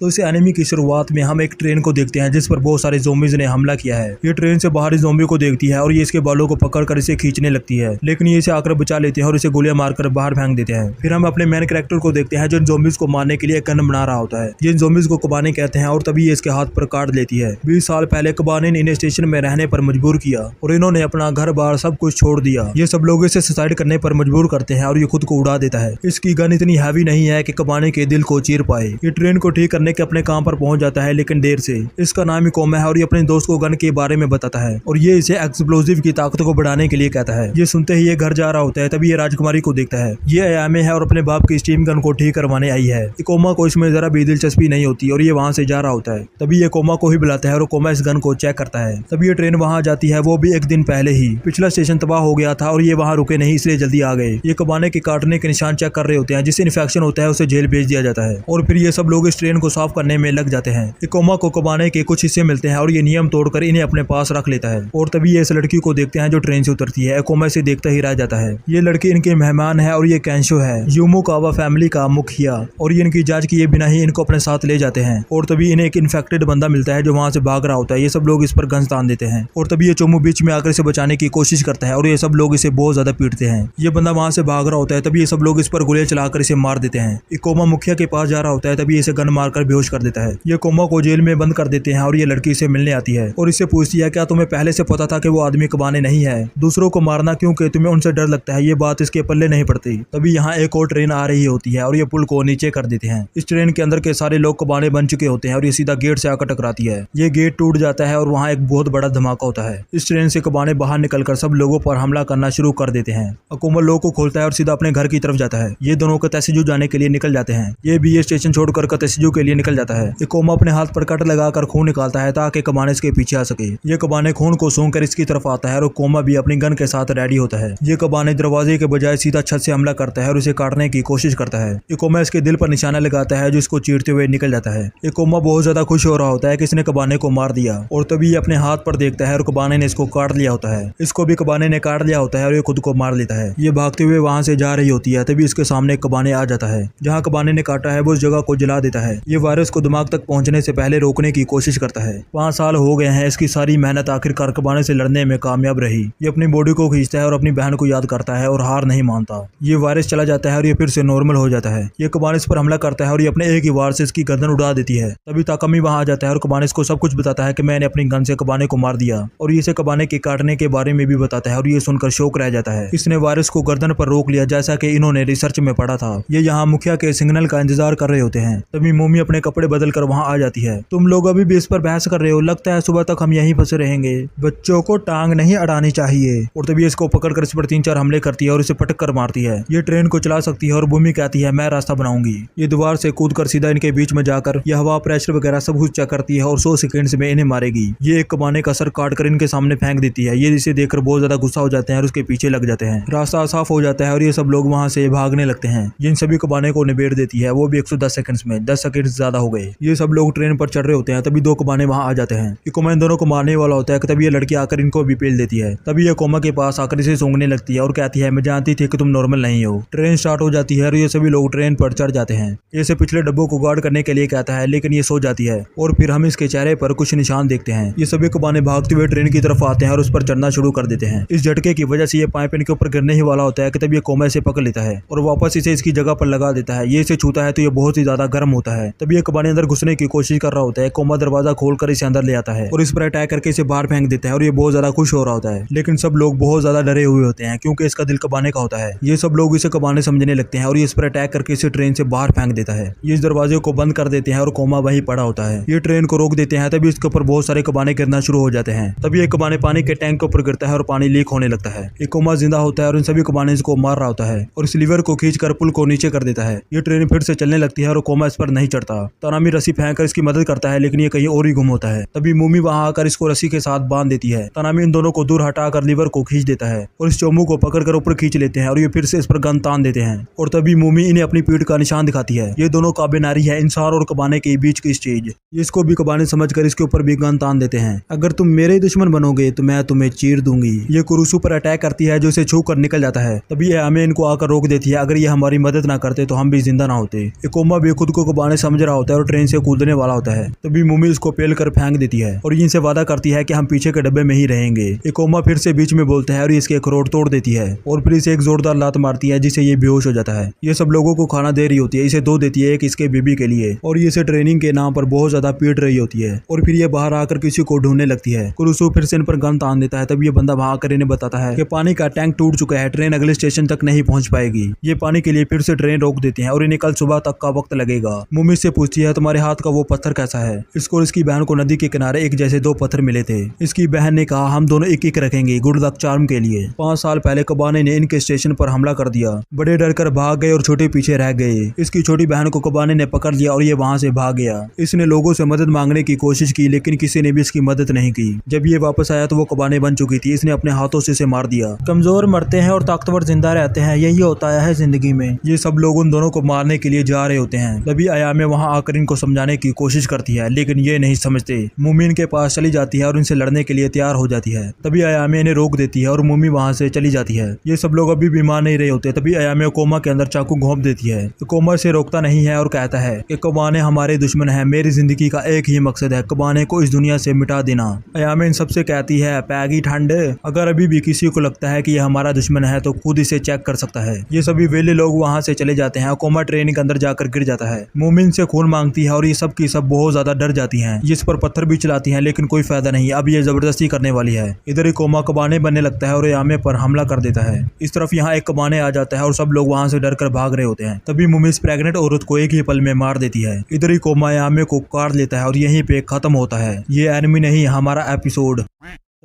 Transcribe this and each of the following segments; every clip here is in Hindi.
तो इस एनिमी की शुरुआत में हम एक ट्रेन को देखते हैं जिस पर बहुत सारे ज़ोंबीज ने हमला किया है। ये ट्रेन से बाहरी ज़ोंबी को देखती है और ये इसके बालों को पकड़कर इसे खींचने लगती है, लेकिन ये इसे आकर बचा लेते हैं और इसे गोलियां मारकर बाहर फेंक देते हैं। फिर हम अपने मेन कैरेक्टर को देखते हैं जो इन ज़ोंबीज को मारने के लिए गन बना रहा होता है। ये इन ज़ोंबीज को कबाने कहते हैं और तभी ये इसके हाथ पर काट लेती है। 20 साल पहले कबाने ने इन्हें स्टेशन में रहने पर मजबूर किया और इन्होंने अपना घर बार सब कुछ छोड़ दिया। ये सब लोग इसे सुसाइड करने पर मजबूर करते हैं और ये खुद को उड़ा देता है। इसकी गन इतनी हैवी नहीं है कि कबाने के दिल को चीर पाए। ये ट्रेन को ठीक करने के अपने काम पर पहुंच जाता है, लेकिन देर से। इसका नाम ही कोमा है और ये अपने दोस्त को गन के बारे में बताता है और ये इसे एक्सप्लोजिव की ताकत को बढ़ाने के लिए कहता है। ये सुनते ही ये घर जा रहा होता है, तभी ये राजकुमारी को देखता है। ये अयामे है और अपने बाप की स्टीम गन को ठीक करवाने आई है। कोमा को इसमें जरा भी दिलचस्पी नहीं होती और ये वहां से जा रहा होता है। तभी ये कोमा को ही बुलाता है और कोमा इस गन को चेक करता है। तभी ये ट्रेन वहां जाती है, वो भी एक दिन पहले ही। पिछला स्टेशन तबाह हो गया था और ये वहां रुके नहीं, इसलिए जल्दी आ गए। ये कबाने के काटने के निशान चेक कर रहे होते हैं। जिससे इन्फेक्शन होता है उसे जेल भेज दिया जाता है और फिर ये सब लोग इस ट्रेन को साफ करने में लग जाते हैं। कोमा को कबाने के कुछ हिस्से मिलते हैं और ये नियम तोड़कर इन्हें अपने पास रख लेता है। और तभी ये इस लड़की को देखते हैं जो ट्रेन से उतरती है। कोमा इसे देखता ही रह जाता है। ये लड़की इनके मेहमान है और ये कैंशो है, यूमुकावा फैमिली का मुखिया, और ये इनकी जांच किए बिना ही इनको अपने साथ ले जाते हैं। और तभी इन्हें एक इन्फेक्टेड बंदा मिलता है जो वहां से भाग रहा होता है। ये सब लोग इस पर गंज तान देते हैं और तभी ये चोमू बीच में आकर इसे बचाने की कोशिश करता है और ये सब लोग इसे बहुत ज्यादा पीटते हैं। ये बंदा वहां से भाग रहा होता है, तभी ये सब लोग इस पर गोलियां चलाकर इसे मार देते हैं। ये कोमा मुखिया के पास जा रहा होता है, तभी इसे गन मारकर बेहोश कर देता है। ये कोमा को जेल में बंद कर देते हैं और ये लड़की इसे मिलने आती है और इससे पूछती है क्या तुम्हें पहले से पता था कि वो आदमी कबाने नहीं है? दूसरों को मारना क्योंकि तुम्हें उनसे डर लगता है। ये बात इसके पल्ले नहीं पड़ती। तभी यहाँ एक और ट्रेन आ रही होती है और ये पुल को नीचे कर देते हैं। इस ट्रेन के अंदर के सारे लोग कबाने बन चुके होते हैं और ये सीधा गेट से आकर टकराती है। ये गेट टूट जाता है और वहाँ एक बहुत बड़ा धमाका होता है। इस ट्रेन से कबाने बाहर निकलकर सब लोगों पर हमला करना शुरू कर देते हैं। अकुमल लोगों को खोलता है और सीधा अपने घर की तरफ जाता है। ये दोनों कतेसिजू जाने के लिए निकल जाते हैं। ये भी ये स्टेशन छोड़कर कतेसिजू के लिए निकल जाता है। कोमा अपने हाथ पर कट लगाकर खून निकालता है ताकि कबाने इसके पीछे आ सके। ये कबाने खून को सूंघकर इसकी तरफ आता है और कोमा भी अपनी गन के साथ रेडी होता है। ये कबाने दरवाजे के बजाय सीधा छत से हमला करता है और उसे काटने की कोशिश करता है। ये कोमा इसके दिल पर निशाना लगाता है जो इसको चीरते हुए निकल जाता है। ये कोमा बहुत ज्यादा खुश हो रहा होता है कि इसने कबाने को मार दिया और तभी ये अपने हाथ पर देखता है और कबाने ने इसको काट लिया होता है। इसको भी कबाने ने काट लिया होता है और ये खुद को मार लेता है। ये भागते हुए वहां से जा रही होती है, तभी इसके सामने कबाने आ जाता है। जहाँ कबाने ने काटा है वो उस जगह को जला देता है। ये वायरस को दिमाग तक पहुंचने से पहले रोकने की कोशिश करता है। 5 साल हो गए हैं, इसकी सारी मेहनत आखिरकार कबाने से लड़ने में कामयाब रही। ये अपनी बॉडी को खींचता है और अपनी बहन को याद करता है और हार नहीं मानता। ये वायरस चला जाता है और ये फिर से नॉर्मल हो जाता है। ये कबाने इस पर हमला करता है और ये अपने एक ही वार से इसकी गर्दन उड़ा देती है। तभी ताकमी वहां आ जाता है और कबाने को सब कुछ बताता है कि मैंने अपनी गन से कबाने को मार दिया और ये इसे कबाने के काटने के बारे में भी बताता है और ये सुनकर शौक रह जाता है। इसने वायरस को गर्दन पर रोक लिया जैसा कि इन्होंने रिसर्च में पढ़ा था। ये यहाँ मुखिया के सिग्नल का इंतजार कर रहे होते हैं। तभी मोमी अपने कपड़े बदल कर वहां आ जाती है। तुम लोग अभी भी इस पर बहस कर रहे हो, लगता है सुबह तक हम यहीं फंसे रहेंगे। बच्चों को टांग नहीं अड़ानी चाहिए। और तभी इसको पकड़कर इस पर 3-4 हमले करती है और इसे पटक कर मारती है। ये ट्रेन को चला सकती है और भूमि कहती है मैं रास्ता बनाऊंगी। ये दीवार से कूदकर सीधा इनके बीच में जाकर यह हवा प्रेशर वगैरह सब कुछ चेक करती है और 100 सेकंड में इन्हें मारेगी। ये एक कबाने का सर काटकर इनके सामने फेंक देती है। ये इसे देखकर बहुत ज्यादा गुस्सा हो जाते हैं और उसके पीछे लग जाते हैं। रास्ता साफ हो जाता है और ये सब लोग वहां से भागने लगते हैं। ये इन सभी कबाने को निबेड़ देती है, वो भी 110 सेकंड में। 10 सेकंड ज्यादा हो गए। ये सब लोग ट्रेन पर चढ़ रहे होते हैं, तभी 2 कबाने वहां आ जाते हैं। कोमा इन दोनों को मारने वाला होता है, तभी ये लड़की आकर इनको भी पेल देती है। तभी ये कोमा के पास आकर इसे सूंघने लगती है और कहती है मैं जानती थी कि तुम नॉर्मल नहीं हो। ट्रेन स्टार्ट हो जाती है और ये सभी लोग ट्रेन पर चढ़ जाते हैं। ये इसे पिछले डब्बों को गार्ड करने के लिए कहता है, लेकिन ये सो जाती है और फिर हम इसके चेहरे पर कुछ निशान देखते हैं। ये सभी कबाने भागते हुए ट्रेन की तरफ आते हैं और उस पर चढ़ना शुरू कर देते हैं। इस झटके की वजह से ये पाइप इनके ऊपर गिरने ही वाला होता है कि तब ये कोमा इसे पकड़ लेता है और वापस इसे इसकी जगह पर लगा देता है। ये इसे छूता है तो ये बहुत ही ज्यादा गर्म होता है। तभी ये कबाने अंदर घुसने की कोशिश कर रहा होता है। कोमा दरवाजा खोलकर इसे अंदर ले आता है और इस पर अटैक करके इसे बाहर फेंक देता है और ये बहुत ज्यादा खुश हो रहा होता है। लेकिन सब लोग बहुत ज्यादा डरे हुए होते हैं क्योंकि इसका दिल कबाने का होता है। ये सब लोग इसे कबाने समझने लगते हैं और ये इस पर अटैक करके इसे ट्रेन से बाहर फेंक देता है। ये इस दरवाजे को बंद कर देते हैं और कोमा वहीं पड़ा होता है। ये ट्रेन को रोक देते हैं, तभी इसके ऊपर बहुत सारे कबाने गिरना शुरू हो जाते हैं। तभी एक कबाने पानी के टैंक के ऊपर गिरता है और पानी लीक होने लगता है। ये कोमा जिंदा होता है और इन सभी कबाने इसको मार रहा होता है और इस लीवर को खींचकर पुल को नीचे कर देता है। ये ट्रेन फिर से चलने लगती है और कोमा इस पर नहीं चढ़ता। तानामी रस्सी फेंक कर इसकी मदद करता है, लेकिन ये कहीं और ही गुम होता है। तभी मोमी वहां आकर इसको रस्सी के साथ बांध देती है। तानामी इन दोनों को दूर हटाकर लीवर को खींच देता है और इस चोमू को पकड़कर ऊपर खींच लेते हैं और ये फिर से इस पर गन तान देते हैं। और तभी मोमी इन्हें अपनी पीठ का निशान दिखाती है। ये दोनों काबे नारी है, इंसान और कबाने के बीच की स्टेज। इसको भी कबाने समझकर इसके ऊपर भी गन तान देते हैं। अगर तुम मेरे दुश्मन बनोगे तो मैं तुम्हें चीर दूंगी। ये कुरुसु पर अटैक करती है जो इसे छू कर निकल जाता है। तभी हमें इनको आकर रोक देती है। अगर ये हमारी मदद ना करते तो हम भी जिंदा ना होते। कोमा भी खुद को कबाने समझ रहा होता है और ट्रेन से कूदने वाला होता है। तभी मूमी उसको पेल कर फेंक देती है और ये इनसे वादा करती है कि हम पीछे के डब्बे में ही रहेंगे। इकोमा फिर से बीच में बोलता है और इसके अखरोट तोड़ देती है और फिर इसे एक जोरदार लात मारती है जिससे ये बेहोश हो जाता है। ये सब लोगों को खाना दे रही होती है, इसे दो देती है, एक इसके बेबी के लिए, और ये इसे ट्रेनिंग के नाम पर बहुत ज्यादा पीट रही होती है। और फिर ये बाहर आकर किसी को ढूंढने लगती है। कुरुसु फिर से इन पर गन तान देता है। तब ये बंदा वहां आकर इन्हें बताता है कि पानी का टैंक टूट चुका है, ट्रेन अगले स्टेशन तक नहीं पहुंच पाएगी। ये पानी के लिए फिर से ट्रेन रोक देते हैं और इन्हें कल सुबह तक का वक्त लगेगा। मूमी से पूछती है तुम्हारे हाथ का वो पत्थर कैसा है। इसको और इसकी बहन को नदी के किनारे एक जैसे दो पत्थर मिले थे। इसकी बहन ने कहा हम दोनों एक एक रखेंगे गुड लक चार्म के लिए। 5 साल पहले कबाने ने इनके स्टेशन पर हमला कर दिया। बड़े डर कर भाग गए और छोटे पीछे रह गए। इसकी छोटी बहन को कबाने ने पकड़ लिया और ये वहां से भाग गया। इसने लोगों से मदद मांगने की कोशिश की लेकिन किसी ने भी इसकी मदद नहीं की। जब ये वापस आया तो वो कबाने बन चुकी थी। इसने अपने हाथों से इसे मार दिया। कमजोर मरते हैं और ताकतवर जिंदा रहते हैं, यही होता है जिंदगी में। ये सब लोग उन दोनों को मारने के लिए जा रहे होते हैं। तभी अयामे वहां आकर इनको समझाने की कोशिश करती है लेकिन ये नहीं समझते। मूमी इनके पास चली जाती है और इनसे लड़ने के लिए तैयार हो जाती है। तभी अयामे इन्हें रोक देती है और मूमी वहां से चली जाती है। ये सब लोग अभी बीमार नहीं रहे होते। तभी अयामे कोमा के अंदर चाकू घोंप देती है। कोमा से रोकता नहीं है और कहता है कि कबाने हमारे दुश्मन है, मेरी जिंदगी का एक ही मकसद है, कबाने को इस दुनिया से मिटा देना। अयामे इन सबसे कहती है पैगी ठंड, अगर अभी भी किसी को लगता है कि यह हमारा दुश्मन है तो खुद इसे चेक कर सकता है। ये सभी वेले लोग वहां से चले जाते हैं। कोमा ट्रेन के अंदर जाकर गिर जाता है। मूमिन से खून मांगती है और ये सब की सब बहुत ज्यादा डर जाती हैं। ये इस पर पत्थर भी चलाती हैं लेकिन कोई फायदा नहीं। अब ये जबरदस्ती करने वाली है। इधर ही कोमा कबाने बनने लगता है और अयामे पर हमला कर देता है। इस तरफ यहाँ एक कबाने आ जाता है और सब लोग वहां से डर कर भाग रहे होते हैं। तभी मुमिस प्रेग्नेंट औरत को एक ही पल में मार देती है। इधर ही कोमा अयामे को काट लेता है और यहीं पे खत्म होता है ये एनिमी नहीं हमारा एपिसोड।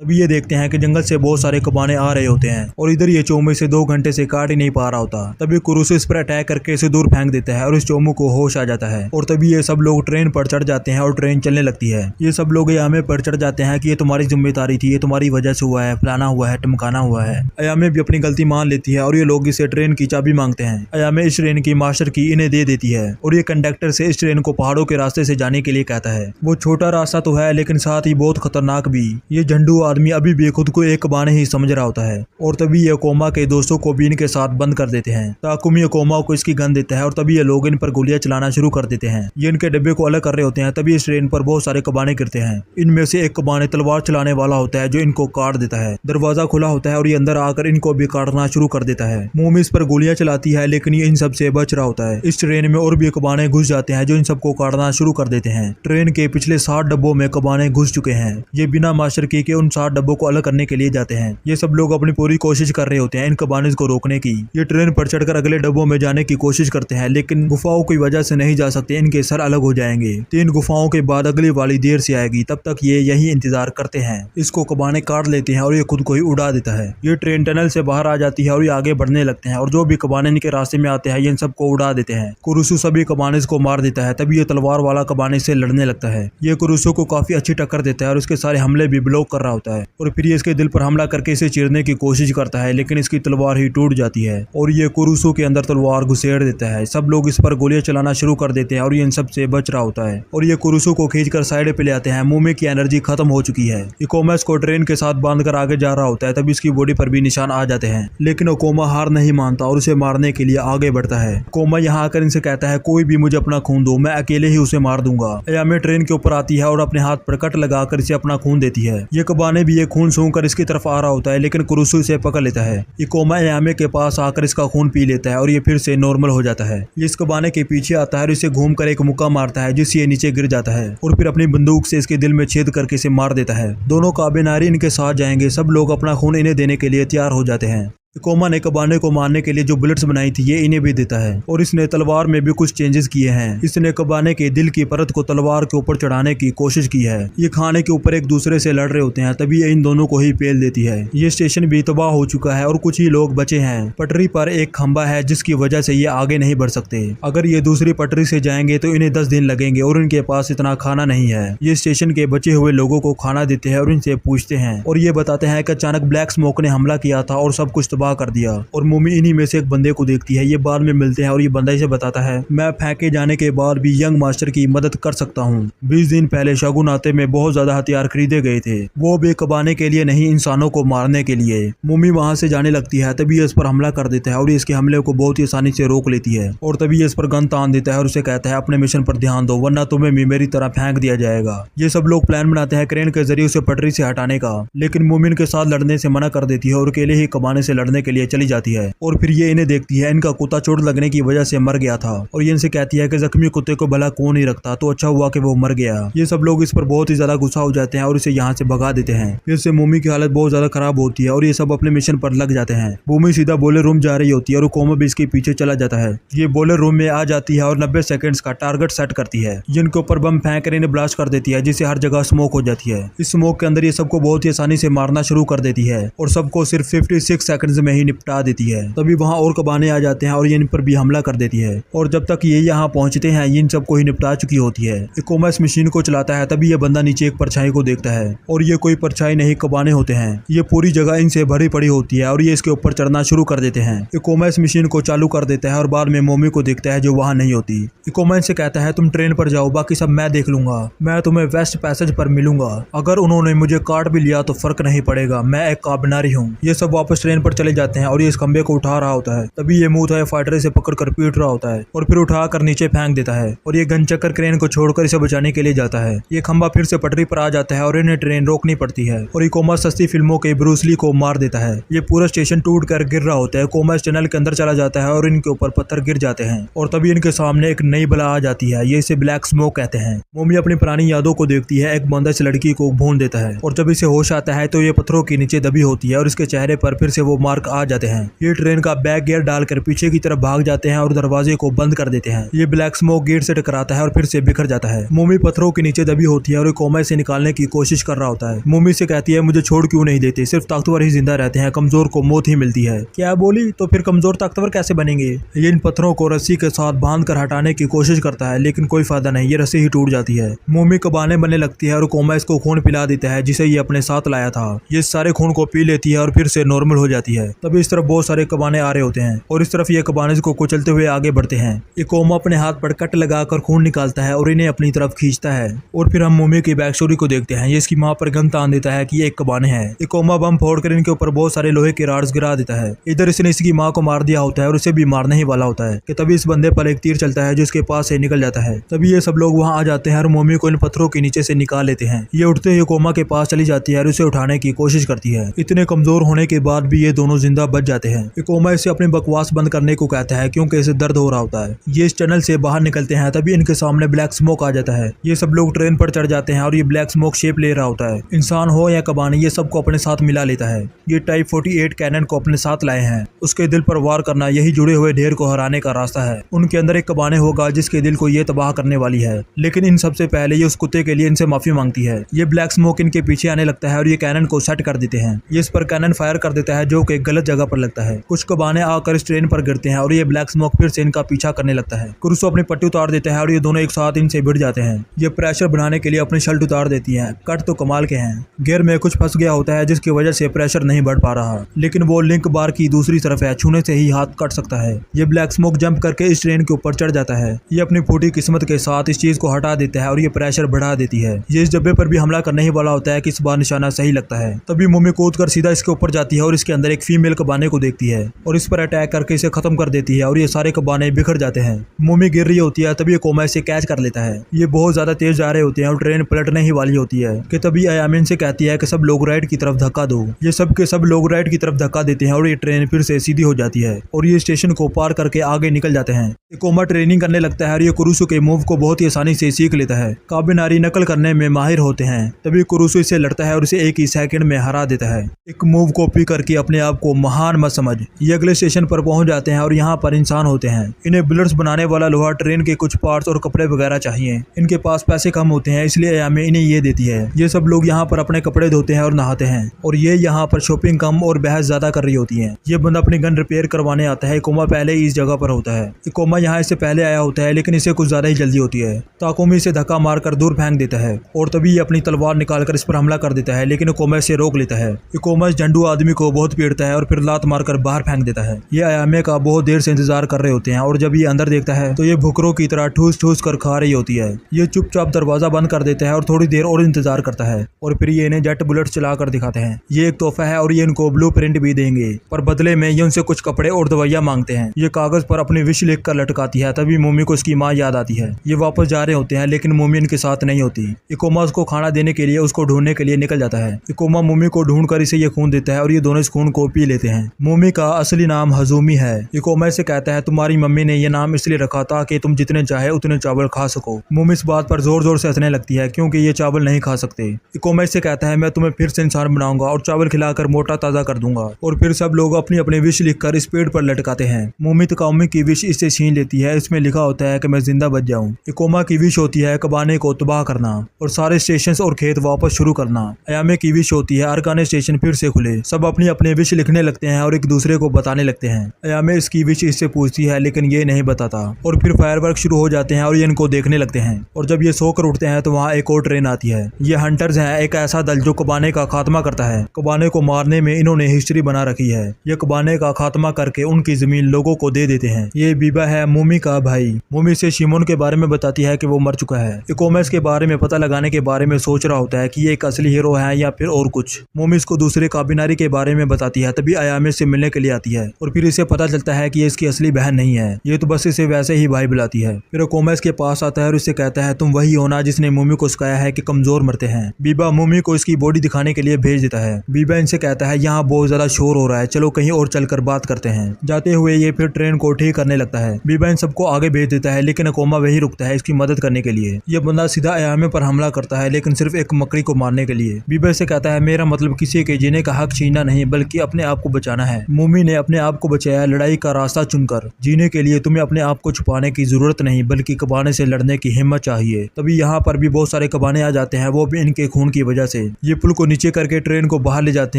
तभी ये देखते हैं कि जंगल से बहुत सारे कबाने आ रहे होते हैं और इधर ये चोमू इसे 2 घंटे से काट ही नहीं पा रहा होता। तभी कुरुसु इस पर अटैक करके इसे दूर फेंक देता है और इस चोमू को होश आ जाता है। और तभी ये सब लोग ट्रेन पर चढ़ जाते हैं और ट्रेन चलने लगती है। ये सब लोग अयामे पर चढ़ जाते हैं कि ये तुम्हारी जिम्मेदारी थी, ये तुम्हारी वजह से हुआ है, फलाना हुआ है, टमकाना हुआ है। अयामे भी अपनी गलती मान लेती है और ये लोग इसे ट्रेन की चाबी मांगते हैं। अयामे इस ट्रेन की मास्टर की इन्हें दे देती है और ये कंडक्टर से इस ट्रेन को पहाड़ों के रास्ते से जाने के लिए कहता है। वो छोटा रास्ता तो है लेकिन साथ ही बहुत खतरनाक भी। ये झंडू आदमी अभी भी खुद को एक कबाने ही समझ रहा होता है। और तभी ये कोमा के दोस्तों को भी इनके साथ बंद कर देते हैं। ताकुमी कोमा को इसकी गन देता है और तभी ये लोग इन पर गोलियां चलाना शुरू कर देते हैं। ये इनके डिब्बे को अलग कर रहे होते हैं। तभी इस ट्रेन पर बहुत सारे कबाने गिरते हैं। इनमें से एक कबाने तलवार चलाने वाला होता है जो इनको काट देता है। दरवाजा खुला होता है और ये अंदर आकर इनको भी काटना शुरू कर देता है। मूमी इस पर गोलियां चलाती है लेकिन ये इन सब से बच रहा होता है। इस ट्रेन में और भी कबाने घुस जाते हैं जो इन सबको काटना शुरू कर देते हैं। ट्रेन के पिछले 60 डब्बों में कबाने घुस चुके हैं। ये बिना मास्टर की के उन 60 डब्बों को अलग करने के लिए जाते हैं। ये सब लोग अपनी पूरी कोशिश कर रहे होते हैं इन कबाने को रोकने की। ये ट्रेन पर चढ़कर अगले डब्बों में जाने की कोशिश करते हैं लेकिन गुफाओं की वजह से नहीं जा सकते, इनके सर अलग हो जाएंगे। 3 गुफाओं के बाद अगली वाली देर से आएगी, तब तक ये यही इंतजार करते हैं। इसको कबाने काट लेते हैं और ये खुद को ही उड़ा देता है। ये ट्रेन टनल से बाहर आ जाती है और ये आगे बढ़ने लगते हैं और जो भी कबाने इनके रास्ते में आते हैं ये इन सबको उड़ा देते हैं। कुरुसु सभी कबाने को मार देता है। तभी ये तलवार वाला कबाने से लड़ने लगता है। ये कुरुसु को काफी अच्छी टक्कर देता है और उसके सारे हमले भी ब्लॉक कर रहा होता है। और फिर ये इसके दिल पर हमला करके इसे चीरने की कोशिश करता है लेकिन इसकी तलवार ही टूट जाती है और ये कुरुसु के अंदर तलवार घुसेड़ देता है। सब लोग इस पर गोलियां चलाना शुरू कर देते हैं और ये इन सब से बच रहा होता है और ये कुरुसु को खींचकर साइड पे ले आते हैं। मूमी की एनर्जी खत्म हो चुकी है। इकोमा को ट्रेन के साथ बांधकर आगे जा रहा होता है। तभी इसकी बॉडी पर भी निशान आ जाते हैं लेकिन ओकोमा हार नहीं मानता और उसे मारने के लिए आगे बढ़ता है। कोमा यहाँ आकर इनसे कहता है कोई भी मुझे अपना खून दो, मैं अकेले ही उसे मार दूंगा। अयामे ट्रेन के ऊपर आती है और अपने हाथ पर कट लगाकर इसे अपना खून देती है। ये कबाने भी ये खून सूंघकर इसकी तरफ आ रहा होता है लेकिन कुरुसु इसे पकड़ लेता है। इकोमा अयामे के पास आकर इसका खून पी लेता है और ये फिर से नॉर्मल हो जाता है। ये इस कबाने के पीछे आता है और इसे घूमकर एक मुक्का मारता है जिससे ये नीचे गिर जाता है और फिर अपनी बंदूक से इसके दिल में छेद करके इसे मार देता है। दोनों काबिनारी इनके साथ जाएंगे। सब लोग अपना खून इन्हें देने के लिए तैयार हो जाते हैं। इकोमा ने कबाने को मारने के लिए जो बुलेट्स बनाई थी ये इन्हें भी देता है और इसने तलवार में भी कुछ चेंजेस किए हैं। इसने कबाने के दिल की परत को तलवार के ऊपर चढ़ाने की कोशिश की है। ये खाने के ऊपर एक दूसरे से लड़ रहे होते हैं तभी ये इन दोनों को ही पेल देती है। ये स्टेशन भी तबाह हो चुका है और कुछ ही लोग बचे हैं। पटरी पर एक खंबा है जिसकी वजह से ये आगे नहीं बढ़ सकते। अगर ये दूसरी पटरी से जाएंगे तो इन्हें 10 दिन लगेंगे और इनके पास इतना खाना नहीं है। ये स्टेशन के बचे हुए लोगों को खाना देते हैं और इनसे पूछते हैं और ये बताते हैं कि अचानक ब्लैक स्मोक ने हमला किया था और सब कुछ तबाह कर दिया। और मोमी इन्हीं में से एक बंदे को देखती है। ये बाद में मिलते हैं और ये बंदा इसे बताता है, मैं फेंके जाने के बाद भी यंग मास्टर की मदद कर सकता हूँ। 20 दिन पहले शगुनाते में बहुत ज्यादा हथियार खरीदे गए थे, वो भी कबाने के लिए नहीं, इंसानों को मारने के लिए। मोमी वहाँ से जाने लगती है, तभी ये इस पर हमला कर देता है और इसके हमले को बहुत ही आसानी से रोक लेती है। और तभी ये इस पर गन तान देता है और उसे कहता है अपने मिशन पर ध्यान दो, वरना तुम्हें भी मेरी तरह फेंक दिया जाएगा। ये सब लोग प्लान बनाते हैं क्रेन के जरिए उसे पटरी से हटाने का, लेकिन मोमिन के साथ लड़ने से मना कर देती है और अकेले ही कबाने से लड़ने के लिए चली जाती है। और फिर ये इन्हें देखती है, इनका कुत्ता चोट लगने की वजह से मर गया था और ये इनसे कहती है कि जख्मी कुत्ते को भला कौन नहीं रखता, तो अच्छा हुआ कि वो मर गया। ये सब लोग इस पर बहुत ही ज्यादा गुस्सा हो जाते हैं और इसे यहाँ से भगा देते हैं। फिर से मोमी की हालत बहुत ज्यादा खराब होती है और ये सब अपने मिशन पर लग जाते हैं। मोमी सीधा बोलर रूम जा रही होती है और कोमा भी इसके पीछे चला जाता है। ये बोलर रूम में आ जाती है और 90 सेकंड्स का टारगेट सेट करती है, जिनके ऊपर बम फेंक कर इन्हें ब्लास्ट कर देती है, जिससे हर जगह स्मोक हो जाती है। इस स्मोक के अंदर ये सबको बहुत ही आसानी से मारना शुरू कर देती है और सबको सिर्फ 56 सेकंड्स में ही निपटा देती है। तभी वहाँ और कबाने आ जाते हैं और ये इन पर भी हमला कर देती है। और जब तक ये यहाँ पहुँचते हैं ये इन सबको ही निपटा चुकी होती है। कोमा इस मशीन को चलाता है, तभी ये बंदा नीचे एक परछाई को देखता है और ये कोई परछाई नहीं कबाने होते हैं। ये पूरी जगह इनसे भरी पड़ी होती है और ये इसके ऊपर चढ़ना शुरू कर देते हैं। कोमा इस मशीन को चालू कर देता है और बाद में मोमी को देखता है जो वहाँ नहीं होती। कोमा इनसे कहता है तुम ट्रेन पर जाओ, बाकी सब मैं देख लूंगा, मैं तुम्हें वेस्ट पैसेज पर मिलूंगा, अगर उन्होंने मुझे काट भी लिया तो फर्क नहीं पड़ेगा, मैं एक काबिनारी हूँ। ये सब वापस ट्रेन पर चले जाते हैं और ये इस खंबे को उठा रहा होता है। तभी ये मुंह था फाइटर से पकड़ कर पीट रहा होता है और फिर उठा कर नीचे फेंक देता है और ये गन चक्कर क्रेन को छोड़कर इसे बचाने के लिए जाता है। ये खंबा फिर से पटरी पर आ जाता है और इन्हें ट्रेन रोकनी पड़ती है और ये कोमा सस्ती फिल्मों के ब्रूस ली को मार देता है। ये पूरा स्टेशन टूट कर गिर रहा होता है। कोमा इस टनल के अंदर चला जाता है और इनके ऊपर पत्थर गिर जाते हैं और तभी इनके सामने एक नई बला आ जाती है। ये इसे ब्लैक स्मोक कहते हैं। मोमी अपनी पुरानी यादों को देखती है। एक बंदा इस लड़की को भून देता है और जब इसे होश आता है तो ये पत्थरों के नीचे दबी होती है और इसके चेहरे पर फिर से वो मार्क आ जाते हैं। ये ट्रेन का बैक गियर डालकर पीछे की तरफ भाग जाते हैं और दरवाजे को बंद कर देते हैं। ये ब्लैक स्मोक गेट से टकराता है और फिर से बिखर जाता है। मोमी पत्थरों के नीचे दबी होती है और कोमा से निकालने की कोशिश कर रहा होता है। मोमी से कहती है मुझे छोड़ क्यों नहीं देते, सिर्फ ताकतवर ही जिंदा रहते हैं, कमजोर को मौत ही मिलती है। क्या बोली? तो फिर कमजोर ताकतवर कैसे बनेंगे? ये इन पत्थरों को रस्सी के साथ बांध कर हटाने की कोशिश करता है, लेकिन कोई फायदा नहीं, ये रस्सी ही टूट जाती है। मोमी कबाने बनने लगती है और कोमा इसको खून पिला देता है जिसे ये अपने साथ लाया था। ये सारे खून को पी लेती है और फिर से नॉर्मल हो जाती है। तभी इस तरफ बहुत सारे कबाने आ रहे होते हैं और इस तरफ ये कबाने को कुचलते हुए आगे बढ़ते हैं। ये कोमा अपने हाथ पर कट लगाकर खून निकालता है और इन्हें अपनी तरफ खींचता है। और फिर हम मोमी की बैक स्टोरी को देखते हैं। ये इसकी माँ पर गन तान देता है कि ये एक कबाने हैं। ये कोमा बम फोड़कर इनके ऊपर बहुत सारे लोहे के राड्स गिरा देता है। इधर इसने इसकी माँ को मार दिया होता है और उसे भी मारने ही वाला होता है कि तभी इस बंदे पर एक तीर चलता है जो इसके पास से निकल जाता है। तभी ये सब लोग वहाँ आ जाते हैं और मोमी को इन पत्थरों के नीचे से निकाल लेते हैं। ये उठते ही कोमा के पास चली जाती है और उसे उठाने की कोशिश करती है। इतने कमजोर होने के बाद भी ये दोनों जिंदा बच जाते हैं। कोमा इसे अपनी बकवास बंद करने को कहता है क्योंकि इसे दर्द हो रहा होता है। ये इस टनल से बाहर निकलते हैं, तभी इनके सामने ब्लैक स्मोक आ जाता है। ये सब लोग ट्रेन पर चढ़ जाते हैं और ये ब्लैक स्मोक शेप ले रहा होता है। इंसान हो या कबाने, ये सबको अपने साथ मिला लेता है। ये टाइप 48 कैनन को अपने साथ लाए हैं। उसके दिल पर वार करना यही जुड़े हुए ढेर को हराने का रास्ता है। उनके अंदर एक कबाने होगा जिसके दिल को ये तबाह करने वाली है, लेकिन इन सबसे पहले ये उस कुत्ते के लिए इनसे माफी मांगती है। ये ब्लैक स्मोक इनके पीछे आने लगता है और ये कैनन को सेट कर देते हैं। ये इस पर कैनन फायर कर देता है जो कि गलत जगह पर लगता है। कुछ कबाने आकर इस ट्रेन पर गिरते हैं और ये ब्लैक स्मोक फिर से इनका पीछा करने लगता है। क्रूसो अपनी पट्टी उतार देता है और ये दोनों एक साथ इनसे भिड़ जाते हैं। ये प्रेशर बढ़ाने के लिए अपनी शर्ट उतार देती है। कट तो कमाल के हैं। गियर में कुछ फंस गया होता है जिसकी वजह से प्रेशर नहीं बढ़ पा रहा, लेकिन वो लिंक बार की दूसरी तरफ है, छूने से ही हाथ कट सकता है। ये ब्लैक स्मोक जंप करके इस ट्रेन के ऊपर चढ़ जाता है। ये अपनी फूटी किस्मत के साथ इस चीज को हटा देता है और ये प्रेशर बढ़ा देती है। ये इस डब्बे पर भी हमला करने ही वाला होता है कि इस बार निशाना सही लगता है। तभी मोमी कूद कर सीधा इसके ऊपर जाती है और इसके अंदर एक फीमेल कबाने को देखती है और इस पर अटैक करके इसे खत्म कर देती है और ये सारे कबाने बिखर जाते हैं। मोमी गिर रही होती है, तभी कोमा इसे कैच कर लेता है। ये बहुत ज्यादा तेज जा रहे होते हैं और ट्रेन पलटने ही वाली होती है कि तभी अयामिन से कहती है कि सब लोग राइट की तरफ धक्का दो। ये सब के सब लोग राइट की तरफ धक्का देते हैं और ये ट्रेन फिर से सीधी हो जाती है और ये स्टेशन को पार करके आगे निकल जाते हैं। कोमा ट्रेनिंग करने लगता है और ये कुरुसु के मूव को बहुत ही आसानी से सीख लेता है। काबिनारी नकल करने में माहिर होते हैं। तभी कुरुसु इससे लड़ता है और इसे एक ही सेकंड में हरा देता है। एक मूव कॉपी करके अपने आप को महान मत समझ। ये अगले स्टेशन पर पहुंच जाते हैं और यहाँ पर इंसान होते हैं। इन्हें बुलेट्स बनाने वाला लोहा, ट्रेन के कुछ पार्ट्स और कपड़े वगैरह चाहिए। इनके पास पैसे कम होते हैं इसलिए अयामी इन्हें ये देती है। ये सब लोग यहाँ पर अपने कपड़े धोते हैं और नहाते हैं और ये यहाँ पर शॉपिंग कम और बहस ज्यादा कर रही होती है। ये बंदा अपनी गन रिपेयर करवाने आता है। कोमा पहले ही इस जगह पर होता है। कोमा यहाँ इससे पहले आया होता है लेकिन इसे कुछ ज्यादा ही जल्दी होती है। ताकोमी इसे धक्का मारकर दूर फेंक देता है और तभी ये अपनी तलवार निकालकर इस पर हमला कर देता है, लेकिन कोमा इसे रोक लेता है। कोमा इस झंडू आदमी को बहुत पीटता है है और फिर लात मारकर बाहर फेंक देता है। ये अयामे का बहुत देर से इंतजार कर रहे होते हैं और जब ये अंदर देखता है तो ये भुखरों की तरह ठूस ठूस कर खा रही होती है। ये चुपचाप दरवाजा बंद कर देता है और थोड़ी देर और इंतजार करता है और फिर ये इन्हें जेट बुलेट चलाकर दिखाते हैं। ये एक तोहफा है और ये इनको ब्लूप्रिंट भी देंगे, पर बदले में ये उनसे कुछ कपड़े और दवाइयां मांगते हैं। ये कागज पर अपनी विश लिख कर लटकाती है। तभी मोमी को उसकी माँ याद आती है। ये वापस जा रहे होते हैं लेकिन मोमी इनके साथ नहीं होती। इकोमा उसको खाना देने के लिए उसको ढूंढने के लिए निकल जाता है। इकोमा मोमी को ढूंढ कर इसे ये खून देता है और ये दोनों इस खून को पी लेते हैं। मोमी का असली नाम हजूमी है। इकोमा से कहता है तुम्हारी मम्मी ने ये नाम इसलिए रखा था कि तुम जितने चाहे उतने चावल खा सको। मोमी इस बात पर जोर जोर से हंसने लगती है क्योंकि ये चावल नहीं खा सकते। इकोमा से कहता है मैं तुम्हें फिर से इंसान बनाऊंगा और चावल खिलाकर मोटा ताजा कर दूंगा। और फिर सब लोग अपनी अपनी विश लिखकर इस पेड़ पर लटकाते हैं। मोमी तकाउमी की विश इससे छीन लेती है। इसमें लिखा होता है कि मैं जिंदा बच जाऊं। इकोमा की विश होती है कबाने को तबाह करना और सारे स्टेशन और खेत वापस शुरू करना। अयामे की विश होती है अरकाने स्टेशन फिर से खुले। सब अपनी अपनी विश लिखने लगते हैं और एक दूसरे को बताने लगते हैं। अयामे इसकी विश इससे पूछती है लेकिन ये नहीं बताता और फिर फायरवर्क शुरू हो जाते हैं और ये इनको देखने लगते हैं। और जब ये सोकर उठते हैं तो वहाँ एक और ट्रेन आती है। ये हंटर्स हैं, एक ऐसा दल जो कबाने का खात्मा करता है। कबाने को मारने में इन्होंने हिस्ट्री बना रखी है। ये कबाने का खात्मा करके उनकी जमीन लोगों को दे देते हैं। ये बीबा है मोमी का भाई। मोमी से शिमोन के बारे में बताती है कि वो मर चुका है। इकोमेस के बारे में पता लगाने के बारे में सोच रहा होता है कि ये एक असली हीरो है या फिर और कुछ। मोमी इसको दूसरे काबिनारी के बारे में बताती है। तभी अयामे से मिलने के लिए आती है और फिर इसे पता चलता है कि ये इसकी असली बहन नहीं है, ये तो बस इसे वैसे ही भाई बुलाती है। फिर इकोमेस के पास आता है और इससे कहता है तुम वही हो ना जिसने मोमी को सिखाया है कि कमजोर मरते हैं। बीबा मोमी को इसकी बॉडी दिखाने के लिए भेज देता है। बीबा इनसे कहता है यहाँ बहुत ज्यादा शोर हो रहा है, चलो कहीं और चलकर बात करते हैं। जाते हुए ये फिर ट्रेन को ठीक करने लगता है। बीबा इन सबको आगे भेज देता है लेकिन इकोमा वही रुकता है इसकी मदद करने के लिए। ये बंदा सीधा अयामे पर हमला करता है लेकिन सिर्फ एक मकड़ी को मारने के लिए। बीबा से कहता है मेरा मतलब किसी के जीने का हक छीनना नहीं बल्कि अपने आप को बचाना है। मोमी ने अपने आप को बचाया लड़ाई का रास्ता चुनकर। जीने के लिए तुम्हें अपने आप को छुपाने की जरूरत नहीं बल्कि कबाने से लड़ने की हिम्मत चाहिए। तभी यहाँ पर भी बहुत सारे कबाने आ जाते हैं, वो भी इनके खून की वजह से। ये पुल को नीचे करके ट्रेन को बाहर ले जाते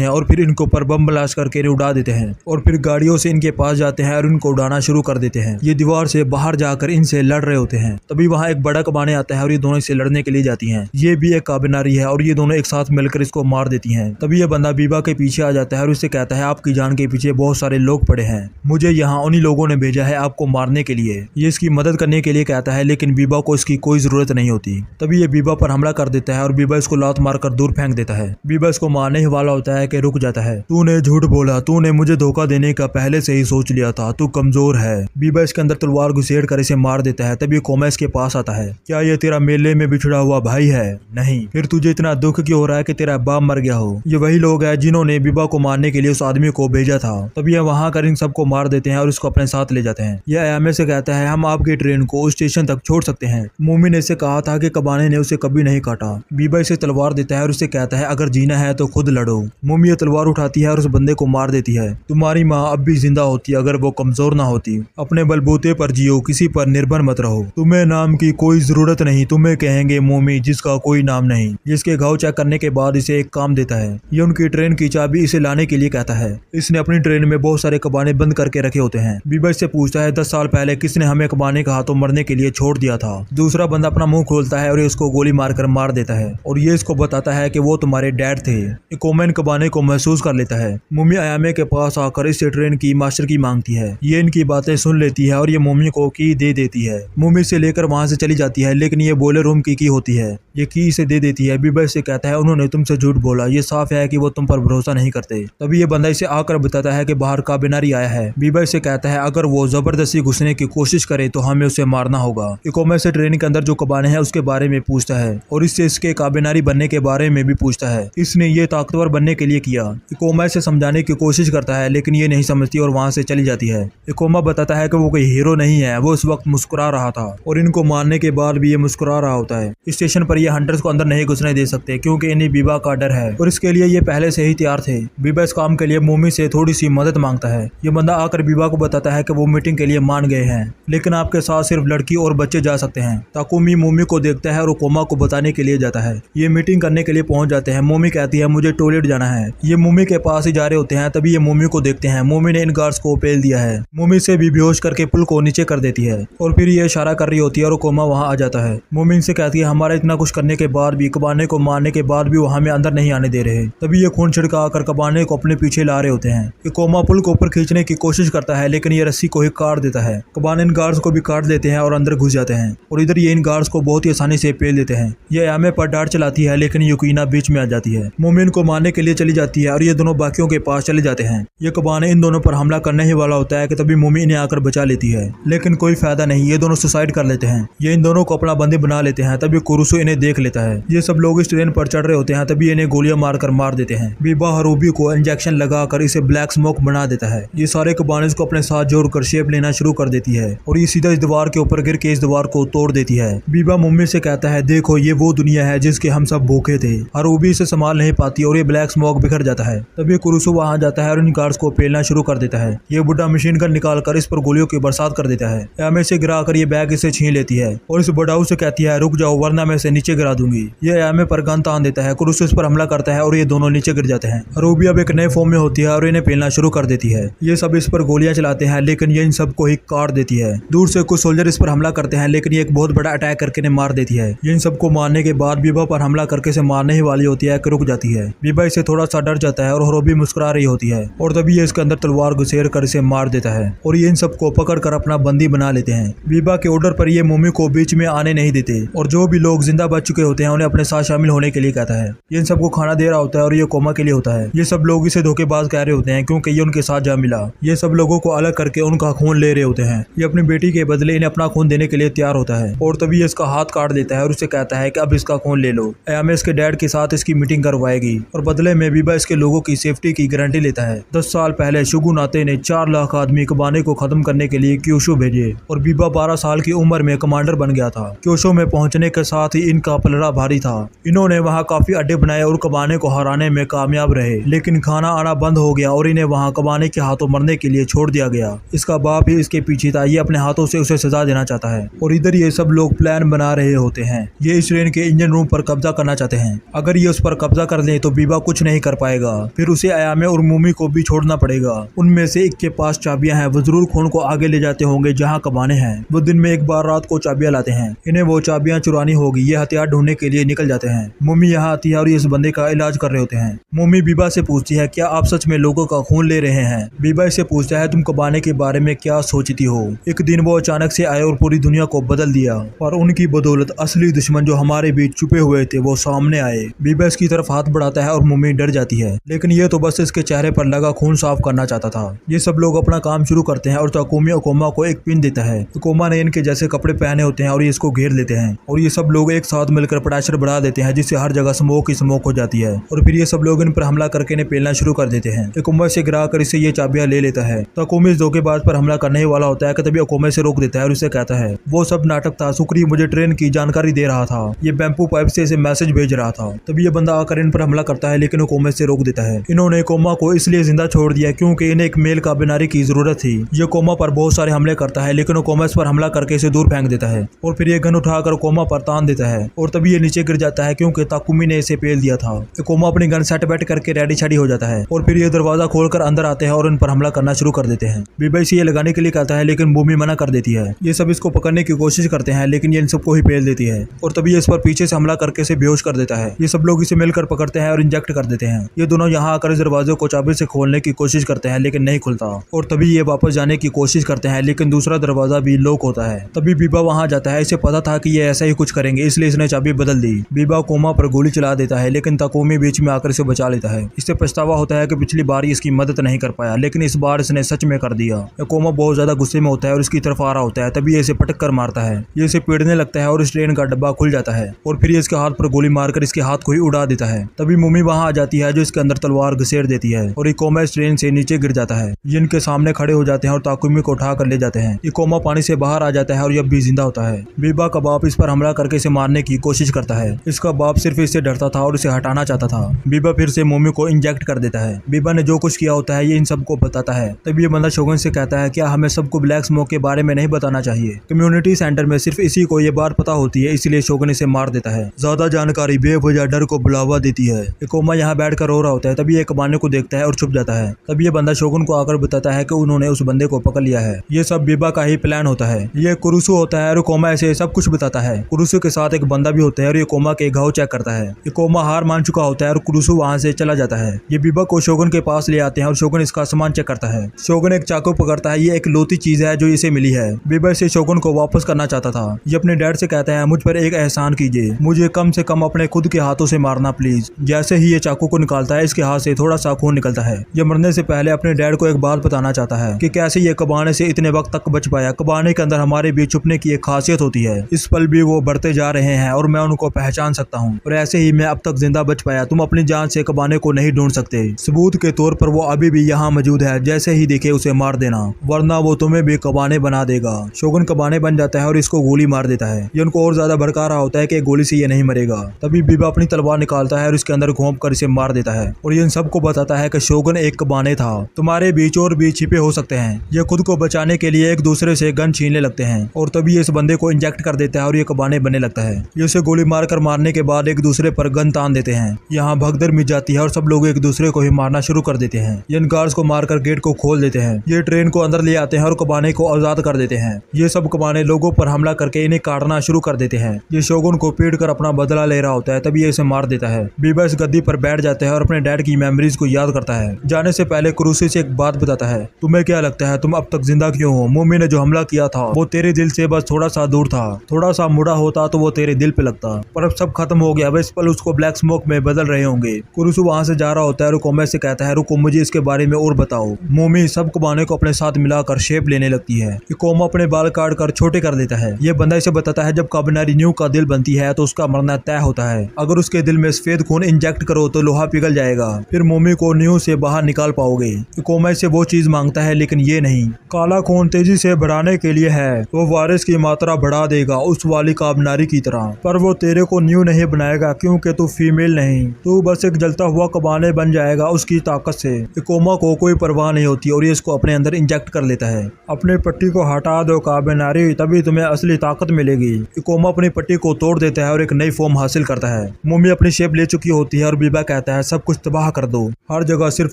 हैं और फिर इनको पर बम ब्लास्ट करके उड़ा देते हैं और फिर गाड़ियों से इनके पास जाते हैं और इनको उड़ाना शुरू कर देते हैं। ये दीवार से बाहर जाकर इनसे लड़ रहे होते हैं। तभी वहाँ एक बड़ा कबाने आता है और ये दोनों इससे लड़ने के लिए जाती हैं। ये भी एक काबिनारी है और ये दोनों एक साथ मिलकर इसको मार देती हैं। तभी ये बंदा बीबा के पीछे आ जाता है और उससे कहता है आपकी जान के पीछे बहुत सारे लोग पड़े हैं, मुझे यहाँ उन्हीं लोगों ने भेजा है आपको मारने के लिए। ये इसकी मदद करने के लिए कहता है लेकिन बीबा को इसकी कोई जरूरत नहीं होती। तभी ये बीबा पर हमला कर देता है और बीबा इसको लात मारकर दूर फेंक देता है। बीबा इसको मारने ही वाला होता है कि रुक जाता है। तूने झूठ बोला, तूने मुझे धोखा देने का पहले से ही सोच लिया था, तू कमजोर है। बीबा इसके अंदर तलवार घुसेड़ कर इसे मार देता है। तभी कोमा इसके पास आता है। क्या ये तेरा मेले में बिछड़ा हुआ भाई है? नहीं। फिर तुझे इतना दुख क्यों हो रहा है कि तेरा बाप मर गया हो? ये वही लोग हैं जिन्होंने बीबा को मारने के लिए उस आदमी को भेजा था। तभी ये वहां कर इन सबको मार देते हैं और इसको अपने साथ ले जाते हैं। यह अयामे से कहता है हम आपकी ट्रेन को उस स्टेशन तक छोड़ सकते हैं। मोमी ने इसे कहा था कि कबाने ने उसे कभी नहीं काटा। बीबा इसे तलवार देता है और उसे कहता है अगर जीना है तो खुद लड़ो। मोमी ये तलवार उठाती है और उस बंदे को मार देती है। तुम्हारी माँ अब भी जिंदा होती अगर वो कमजोर ना होती। अपने बलबूते पर जियो, किसी पर निर्भर मत रहो। तुम्हें नाम की कोई जरूरत नहीं, तुम्हें कहेंगे मोमी जिसका कोई नाम नहीं। जिसके घाव चेक करने के बाद इसे एक काम देता है। ये उनकी ट्रेन की चाबी इसे लाने के लिए कहता है। इसने अपनी ट्रेन में बहुत सारे कबाने बंद करके रखे होते हैं। बीबा इससे पूछता है 10 साल पहले किसने हमें कबाने का हाथों मरने के लिए छोड़ दिया था। दूसरा बंदा अपना मुंह खोलता है और ये उसको गोली मारकर मार देता है और ये इसको बताता है कि वो तुम्हारे डैड थे। इकोमा इन कबाने को महसूस कर लेता है। मोमी अयामे के पास आकर इससे ट्रेन की मास्टर की मांगती है। ये इनकी बातें सुन लेती है और ये मोमी को की दे देती है। मोमी से लेकर वहां से चली जाती है लेकिन ये बोले रूम की होती है। ये की इसे दे देती है। बीबा से कहता है उन्होंने तुमसे झूठ बोला, ये साफ है कि वो तुम पर भरोसा नहीं करते। तभी ये बंदा इसे आकर बताता है कि बाहर काबिनारी आया है। बीबा इसे कहता है अगर वो जबरदस्ती घुसने की कोशिश करे तो हमें उसे मारना होगा। इकोमा से ट्रेन के अंदर जो कबाने हैं उसके बारे में पूछता है और इससे इसके काबिनारी बनने के बारे में भी पूछता है। इसने ये ताकतवर बनने के लिए किया। इकोमा से समझाने की कोशिश करता है लेकिन ये नहीं समझती और वहां से चली जाती है। इकोमा बताता है कि वो कोई हीरो नहीं है, वो उस वक्त मुस्कुरा रहा था और इनको मारने के बाद भी ये मुस्कुरा रहा होता है। स्टेशन पर ये हंटर्स को अंदर नहीं घुसने दे सकते क्योंकि इन्हें बीबा का डर है और इसके लिए ये पहले से ही तैयार थे। बीबा इस काम के लिए मोमी से थोड़ी सी मदद मांगता है। ये बंदा आकर बीबा को बताता है कि वो मीटिंग के लिए मान गए हैं लेकिन आपके साथ सिर्फ लड़की और बच्चे जा सकते हैं। ताकुमी मोमी को देखता है और कोमा को बताने के लिए जाता है। ये मीटिंग करने के लिए पहुंच जाते हैं। मोमी कहती है मुझे टॉयलेट जाना है। ये मोमी के पास ही जा रहे होते हैं। तभी ये मोमी को देखते हैं। मोमी ने इन गार्ड्स को पेल दिया है। मोमी से भी बेहोश करके पुल को नीचे कर देती है और फिर ये इशारा कर रही होती है और कोमा वहां आ जाता है। मोमी इनसे कहती है हमारा इतना कुछ करने के बाद भी, कबाने को मारने के बाद भी वो हमें अंदर नहीं आने दे रहे। तभी ये खून छिड़का कर कबाने को अपने पीछे नीचे ला रहे होते हैं। इकोमा पुल को ऊपर खींचने की कोशिश करता है लेकिन ये रस्सी को ही काट देता है। कबान इन गार्ड्स को भी काट देते हैं और अंदर घुस जाते हैं और इधर ये इन गार्ड्स को बहुत ही आसानी से पेल देते हैं। ये आमे पर डांट चलाती है लेकिन युकीना बीच में आ जाती है। मोमिन को मारने के लिए चली जाती है और ये दोनों बाकियों के पास चले जाते हैं। ये कबान इन दोनों पर हमला करने ही वाला होता है कि तभी मोमी इन्हें आकर बचा लेती है लेकिन कोई फायदा नहीं, ये दोनों सुसाइड कर लेते हैं। ये इन दोनों को अपना बंदी बना लेते हैं। तभी कुरुसो इन्हें देख लेता है। ये सब लोग इस ट्रेन पर चढ़ रहे होते हैं तभी इन्हें गोलियां मारकर मार देते हैं। बीबा हरूबी को इंजेक्शन लगाकर इसे ब्लैक स्मोक बना देता है। ये सारे कबानिज को अपने साथ जोड़कर शेप लेना शुरू कर देती है और ये सीधा इस दीवार के ऊपर गिर के इस दीवार को तोड़ देती है। बीबा मम्मी से कहता है देखो ये वो दुनिया है जिसके हम सब भूखे थे। हरूबी इसे संभाल नहीं पाती और ये ब्लैक स्मोक बिखर जाता है। तभी कुरुसो वहां जाता है और इन गार्ड्स को पेलना शुरू कर देता है। ये बुढ़ा मशीन गन निकाल कर इस पर गोलियों की बरसात कर देता है। एमे से गिरा कर ये बैग इसे छीन लेती है और इस बुढ़ाऊ से कहती है रुक जाओ वरना मैं इसे नीचे गिरा दूंगी। ये एमे पर गन तान देता है। कुरुसो इस पर हमला करता है और ये दोनों नीचे गिर जाते हैं। हरूबी अब एक नए फॉर्म में होती है और इन्हें पेलना शुरू कर देती है। ये सब इस पर गोलियां चलाते हैं लेकिन ये इन सबको ही काट देती है। दूर से कुछ सोल्जर इस पर हमला करते हैं लेकिन ये एक बहुत बड़ा अटैक करके इन्हें मार देती है। ये इन सबको मारने के बाद बीबा पर हमला करके इसे मारने ही वाली होती है कि रुक जाती है। बीबा इसे थोड़ा सा डर जाता है और हरूबी मुस्कुरा रही होती है और तभी ये इसके अंदर तलवार घुसेर कर इसे मार देता है और ये इन सबको पकड़ कर अपना बंदी बना लेते हैं। बीबा के ऑर्डर पर ये मोमी को बीच में आने नहीं देते और जो भी लोग जिंदा बच चुके होते हैं उन्हें अपने साथ शामिल होने के लिए कहता है। ये इन सबको खाना दे रहा होता है और ये कोमा के लिए होता है। ये सब लोग इसे धोखेबाज कह रहे होते हैं क्योंकि ये उनके साथ जा मिला। ये सब लोगों को अलग करके उनका खून ले रहे होते हैं। ये अपनी बेटी के बदले इन्हें अपना खून देने के लिए तैयार होता है और तभी ये इसका हाथ काट देता है और उसे कहता है कि अब इसका खून ले लो। एमे इसके डैड के साथ इसकी मीटिंग करवाएगी और बदले में बीबा इसके लोगों की सेफ्टी की गारंटी लेता है। 10 साल पहले शुगुनाते ने 4 लाख आदमी कबाने को खत्म करने के लिए क्योशो भेजे और बीबा 12 साल की उम्र में कमांडर बन गया था। क्योशो में पहुंचने के साथ ही इनका पलड़ा भारी था। इन्होंने वहां काफी अड्डे बनाए और कबाने को हराने में कामयाब रहे लेकिन खाना आना बंद हो गया और इन्हें वहां कबाने के हाथों मरने के लिए छोड़ दिया गया। इसका बाप ही इसके पीछे था। ये अपने हाथों से उसे सजा देना चाहता है और इधर ये सब लोग प्लान बना रहे होते हैं। ये इस ट्रेन के इंजन रूम पर कब्जा करना चाहते हैं। अगर ये उस पर कब्जा कर ले तो बीबा कुछ नहीं कर पाएगा। फिर उसे अयामे और मोमी को भी छोड़ना पड़ेगा। उनमें से एक के पास चाबियां हैं। वो जरूर खून को आगे ले जाते होंगे जहाँ कबाने हैं। वो दिन में एक बार रात को चाबियां लाते हैं। इन्हें वो चाबियां चुरानी होगी। ये हथियार ढूंढने के लिए निकल जाते हैं। मोमी यहाँ आती है और इस बंदे का इलाज कर रहे होते हैं। मोमी बीबा से पूछती है क्या आप सच में लोगों का खून ले रहे हैं। बीबा इसे पूछता है तुम कबाने के बारे में क्या सोचती हो। एक दिन वो अचानक से आए और पूरी दुनिया को बदल दिया और उनकी बदौलत असली दुश्मन जो हमारे बीच छुपे हुए थे वो सामने आए। बीबा इसकी तरफ हाथ बढ़ाता है और मोमी डर जाती है लेकिन ये तो बस इसके चेहरे पर लगा खून साफ करना चाहता था। ये सब लोग अपना काम शुरू करते हैं और ताकुमी ओकोमा को एक पिन देता है। ओकोमा ने इनके जैसे कपड़े पहने होते हैं और ये इसको घेर लेते हैं और ये सब लोग एक साथ मिलकर प्रेशर बढ़ा देते हैं जिससे हर जगह स्मोक ही स्मोक हो जाती है और फिर ये सब लोग इन पर हमला करके इन्हें पेलना शुरू कर देते हैं। ओकोमा से गिरा कर इसे ये चाबियां ले लेता है। ताकुमी इस धोखेबाज पर हमला करने ही वाला होता है कि तभी ओकोमा से रोक देता है और उसे कहता है वो सब नाटक था। सुक्री मुझे ट्रेन की जानकारी दे रहा था। ये बैम्पू पाइप से इसे मैसेज भेज रहा था। तभी ये बंदा आकर इन पर हमला करता है लेकिन ओकोमा से रोक देता है। इन्होंने कोमा को इसलिए जिंदा छोड़ दिया क्योंकि इन्हें एक मेल का बिनारी की जरूरत थी। ये कोमा पर बहुत सारे हमले करता है लेकिन कोमा इस पर हमला करके इसे दूर फेंक देता है और फिर ये गन उठाकर कोमा पर तान देता है और तभी ये नीचे गिर जाता है क्योंकि ताकुमी ने इसे पेल दिया था। कोमा अपनी गन सेट बैठ करके रेडी छड़ी हो जाता है और फिर ये दरवाजा खोलकर अंदर आते हैं और इन पर हमला करना शुरू कर देते हैं। बीबा इसे ये लगाने के लिए कहता है लेकिन भूमि मना कर देती है। ये सब इसको पकड़ने की कोशिश करते हैं लेकिन ये इन सबको ही पेल देती है और तभी ये इस पर पीछे से हमला करके इसे बेहोश कर देता है। ये सब लोग इसे मिलकर पकड़ते हैं और इंजेक्ट कर देते हैं। ये दोनों यहाँ आकर इस दरवाजे को चाबी से खोलने की कोशिश करते हैं लेकिन नहीं खुलता और तभी ये वापस जाने की कोशिश करते हैं लेकिन दूसरा दरवाजा भी लॉक होता है। तभी बीबा वहां जाता है। इसे पता था कि ये ऐसा ही कुछ करेंगे इसलिए इसने चाबी बदल दी। बीबा कोमा पर गोली चला देता है लेकिन ताकुमी बीच में आकर इसे बचा लेता है। इससे पछतावा होता है कि पिछली बार इसकी मदद नहीं कर पाया लेकिन इस बार इसने सच में कर दिया। कोमा बहुत ज्यादा गुस्से में होता है और इसकी तरफ आ रहा होता है। तभी ये इसे पटक कर मारता है। ये इसे पीटने लगता है और इस ट्रेन का डब्बा खुल जाता है और फिर ये इसके हाथ पर गोली मारकर इसके हाथ को ही उड़ा देता है। तभी मोमी वहां आ जाती है जो इसके अंदर तलवार घसेड़ देती है और कोमा इस ट्रेन से नीचे गिर जाता है। ये इनके सामने खड़े हो जाते हैं और ताकुमी को उठा कर ले जाते हैं। ये कोमा पानी से बाहर आ जाता है और अब भी जिंदा होता है। बीबा का बाप इस पर हमला करके इसे मारने की कोशिश करता है। इसका बाप सिर्फ इससे डरता था और इसे हटाना चाहता था। बीबा फिर से मोमी को इंजेक्ट कर देता है। बीबा ने जो कुछ किया होता है ये इन सबको बताता है। तभी ये बंदा शोगन से कहता है क्या हमें सबको ब्लैक स्मोक के बारे में नहीं बताना चाहिए। कम्युनिटी सेंटर में सिर्फ इसी को ये बात पता होती है इसलिए शोगन इसे मार देता है। ज्यादा जानकारी बेवजह डर को बुलावा देती है। कोमा यहाँ बैठ कर रो रहा होता है। तभी ये कबाने को देखता है और छुप जाता है। तभी ये बंदा शोगन को आकर बताता है कि उन्होंने उस बंदे को पकड़ लिया है। ये सब बीबा का ही प्लान होता है। ये कुरुसु होता है और कोमा ऐसे सब कुछ बताता है। कुरुसु के साथ एक बंदा भी होता है और ये कोमा के घाव चेक करता है। ये कोमा हार मान चुका होता है और कुरुसु वहां से चला जाता है। ये बीबा को शोगन के पास ले आते हैं और शोगन इसका सामान चेक करता है। शोगन एक चाकू पकड़ता है। ये एक लोती चीज है जो इसे मिली है। बीबा इसे शोगन को वापस करना चाहता था। ये अपने डैड से कहता है मुझ पर एक एहसान कीजिए, मुझे कम से कम अपने खुद के हाथों से मारना प्लीज। जैसे ही ये चाकू को निकालता है इसके हाथ से थोड़ा सा खून निकलता है। ये मरने से पहले अपने डैड को एक बात बताना चाहता है कि कैसे ये कबाने से इतने वक्त तक बच पाया। कबाने के अंदर हमारे बीच छुपने की एक खासियत होती है। इस पल भी वो बढ़ते जा रहे हैं और मैं उनको पहचान सकता हूँ और ऐसे ही मैं अब तक जिंदा बच पाया। तुम अपनी जान से कबाने को नहीं ढूंढ सकते। सबूत के तौर पर वो अभी भी यहाँ मौजूद है। जैसे ही दिखे उसे मार देना वरना वो तुम्हें भी कबाने बना देगा। शोगन कबाने बन जाता है और इसको गोली मार देता है। ये उनको और ज्यादा भड़का रहा होता है कि गोली से ये नहीं मरेगा। तभी बीबा अपनी तलवार निकालता है और इसके अंदर घोंप कर इसे मार देता है और ये इन सबको बताता है कि शोगन एक कबाने था। तुम्हारे बीच और भी छिपे हो सकते हैं। ये खुद को बचाने के लिए एक दूसरे से गन छीनने लगते हैं और तभी इस बंदे को इंजेक्ट कर देता है और ये कबाने बनने लगता है। ये उसे गोली मारकर मारने के बाद एक दूसरे पर गन तान देते हैं। यहाँ भगदड़ मिट जाती है और सब लोग एक दूसरे को ही मारना शुरू कर देते हैं। ये इन गार्ड्स को मारकर गेट को खोल देते हैं। ये ट्रेन को अंदर ले आते हैं और कबाने को आजाद कर देते हैं। ये सब कबाने लोगों पर हमला करके इन्हें काटना शुरू कर देते हैं। ये शोगुन को पीट कर अपना बदला ले रहा होता है तभी ये इसे मार देता है। बीबा इस गद्दी पर बैठ जाता है और अपने डैड की मेमोरीज को याद करता है। जाने से पहले क्रूसी से एक बात बताता है, तुम्हें क्या लगता है तुम अब तक जिंदा क्यों हो? मोमी ने जो हमला किया था वो तेरे दिल से बस थोड़ा सा दूर था। थोड़ा सा मुड़ा होता तो वो तेरे दिल पे लगता, पर अब सब खत्म हो गया। अब इस पल उसको ब्लैक स्मोक में बदल रहे होंगे। कुरुसु वहां से जा रहा होता है और कोमे से कहता है, रुको मुझे इसके बारे में और बताओ। मोमी सब कबाने को अपने साथ मिलाकर शेप लेने लगती है। कोमा अपने बाल काट कर छोटे कर देता है। ये बंदा इसे बताता है जब काबिनारी न्यू का दिल बनती है तो उसका मरना तय होता है। अगर उसके दिल में सफेद खून इंजेक्ट करो तो लोहा पिघल जाएगा, फिर मोमी को न्यू से बाहर निकाल पाओगे। कोमा से वो चीज मांगता है लेकिन ये नहीं। काला खून तेजी से बढ़ाने के लिए है, वो वायरस की मात्रा बढ़ा देगा उस वाली काबिनारी की तरह, पर वो तेरे को न्यू नहीं बनाएगा क्योंकि तू फीमेल नहीं। तू बस एक जलता हुआ कबाने बन जाएगा उसकी ताकत से। कोमा को कोई परवाह नहीं होती और ये इसको अपने अंदर इंजेक्ट कर लेता है। अपनी पट्टी को हटा दो काबिनारी, तभी तुम्हें असली ताकत मिलेगी। कोमा अपनी पट्टी को तोड़ देता है और एक नई फॉर्म हासिल करता है। मोमी अपनी शेप ले चुकी होती है और बीबा कहता है सब कुछ तबाह कर दो, हर जगह सिर्फ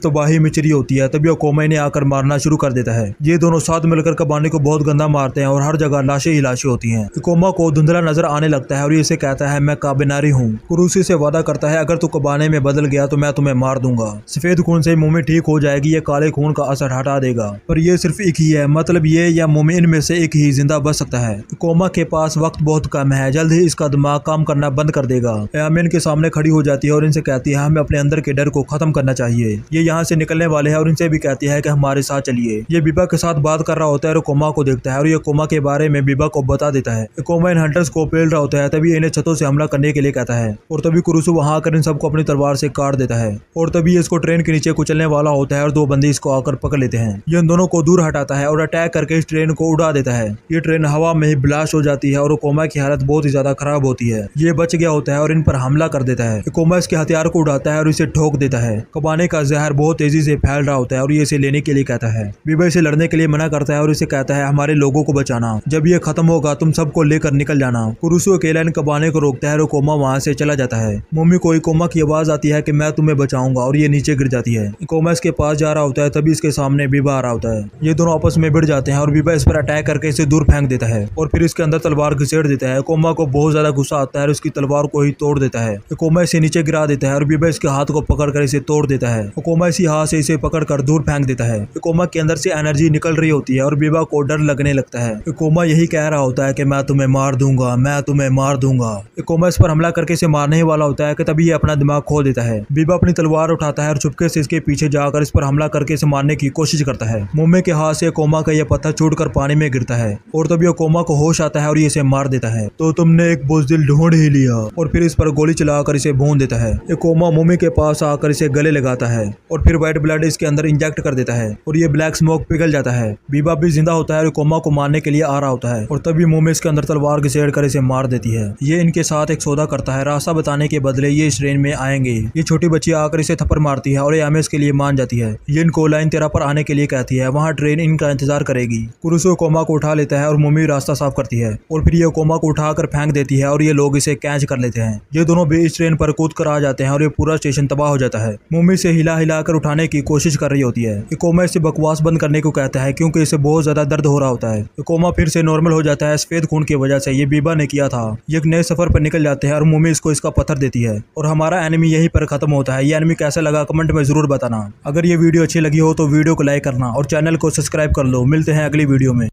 तबाही मिचरी होती है। तभी कोमा ने आकर मारना शुरू कर देता है। ये दोनों साथ मिलकर कबाने को बहुत गंदा मारते हैं और हर जगह लाशें ही लाशें होती हैं। कोमा को धुंधला नजर आने लगता है और ये इसे कहता है मैं काबिनारी हूँ। कुरूसी से वादा करता है अगर तू कबाने में बदल गया तो मैं तुम्हें मार दूंगा। सफेद खून से मोमी ठीक हो जाएगी, ये काले खून का असर हटा देगा, पर ये सिर्फ एक ही है, मतलब ये या मोमी इनमें से एक ही जिंदा बच सकता है। कोमा के पास वक्त बहुत कम है, जल्द ही इसका दिमाग काम करना बंद कर देगा। यामिन के सामने खड़ी हो जाती है और इनसे कहती है हमें अपने अंदर के डर को खत्म करना चाहिए। ये यहाँ से निकलने वाले हैं और इनसे भी कहती है कि हमारे साथ चलिए। ये बीबा के साथ बात कर रहा होता है और कोमा को देखता है और ये कोमा के बारे में बीबा को बता देता है। कोमा इन हंटर्स को पेल रहा होता है, तभी इन्हें छतों से हमला करने के लिए कहता है और तभी कुरुसु वहां आकर इन सबको अपनी तलवार से काट देता है और तभी इसको ट्रेन के नीचे कुचलने वाला होता है और दो बंदे इसको आकर पकड़ लेते हैं। ये इन दोनों को दूर हटाता है और अटैक करके इस ट्रेन को उड़ा देता है। ये ट्रेन हवा में ही ब्लास्ट हो जाती है और कोमा की हालत बहुत ही ज्यादा खराब होती है। ये बच गया होता है और इन पर हमला कर देता है। कोमा इसके हथियार को उड़ाता है और इसे ठोक देता है। कबाने का जहर बहुत तेजी से फैल रहा होता है और ये इसे लेने के लिए कहता है। बीबा इसे लड़ने के लिए मना करता है और इसे कहता है हमारे लोगों को बचाना, जब ये खत्म होगा तुम सबको लेकर निकल जाना। कुरुसु अकेला इन कबाने को रोकता है और कोमा वहां से चला जाता है। मोमी को कोमा की आवाज आती है कि मैं तुम्हें बचाऊंगा और ये नीचे गिर जाती है। कोमा इसके पास जा रहा होता है तभी इसके सामने बीबा आ रहा होता है। ये दोनों आपस में भिड़ जाते हैं और बीबा इस पर अटैक करके इसे दूर फेंक देता है और फिर इसके अंदर तलवार घिसेड़ देता है। कोमा को बहुत ज्यादा गुस्सा आता है और उसकी तलवार को ही तोड़ देता है। कोमा इसे नीचे गिरा देता है और बीबा इसके हाथ को पकड़कर इसे तोड़ देता है। कोमा इसी हाथ से इसे पकड़कर दूर फेंक देता है। कोमा के अंदर से एनर्जी निकल रही होती है और बीबा को डर लगने लगता है। कोमा यही कह रहा होता है कि मैं तुम्हें मार दूंगा, मैं तुम्हें मार दूंगा। कोमा इस पर हमला करके इसे मारने ही वाला होता है कि तभी ये अपना दिमाग खो देता है। बीबा अपनी तलवार उठाता है और चुपके से इसके पीछे जाकर इस पर हमला करके इसे मारने की कोशिश करता है। मोमे के हाथ से कोमा का यह पत्थर छूटकर पानी में गिरता है और तभी वो कोमा को होश आता है और ये इसे मार देता है। तो तुमने एक बुज़दिल ढूंढ ही लिया, और फिर इस पर गोली चलाकर इसे भून देता है। ये कोमा मोमी के पास आकर इसे गले लगाता है और फिर व्हाइट ब्लड इसके अंदर इंजेक्ट कर देता है और ये ब्लैक स्मोक पिघल जाता है। बीबा भी जिंदा होता है और कोमा को मारने के लिए आ रहा होता है और तभी मोमी इसके अंदर तलवार घिसेड़ कर इसे मार देती है। ये इनके साथ एक सौदा करता है, रास्ता बताने के बदले ये इस ट्रेन में आएंगे। ये छोटी बच्ची आकर इसे थप्पड़ मारती है और ये इसके लिए मान जाती है। ये इनको लाइन 13 पर आने के लिए कहती है, वहाँ ट्रेन इनका इंतजार करेगी। कुरुसु कोमा को उठा लेता है और मोमी रास्ता साफ करती है और फिर ये कोमा को उठाकर फेंक देती है और ये लोग इसे कैच कर लेते हैं। ये दोनों भी इस ट्रेन पर कूद कर आ जाते हैं और ये पूरा स्टेशन तबाह हो जाता है। मोमी से हिला हिलाकर उठाने की कोशिश कर रही होती है। ये कोमा इसे बकवास बंद करने को कहता है क्योंकि इसे बहुत ज्यादा दर्द हो रहा होता है। कोमा फिर से नॉर्मल हो जाता है सफेद खून की वजह से, ये बीबा ने किया था। ये एक नए सफर पर निकल जाते हैं और मोमी इसको इसका पत्थर देती है और हमारा एनिमी यहीं पर खत्म होता है। ये एनिमी कैसा लगा कमेंट कमेंट में जरूर बताना। अगर ये वीडियो अच्छी लगी हो तो वीडियो को लाइक करना और चैनल को सब्सक्राइब कर लो। मिलते हैं अगली वीडियो में।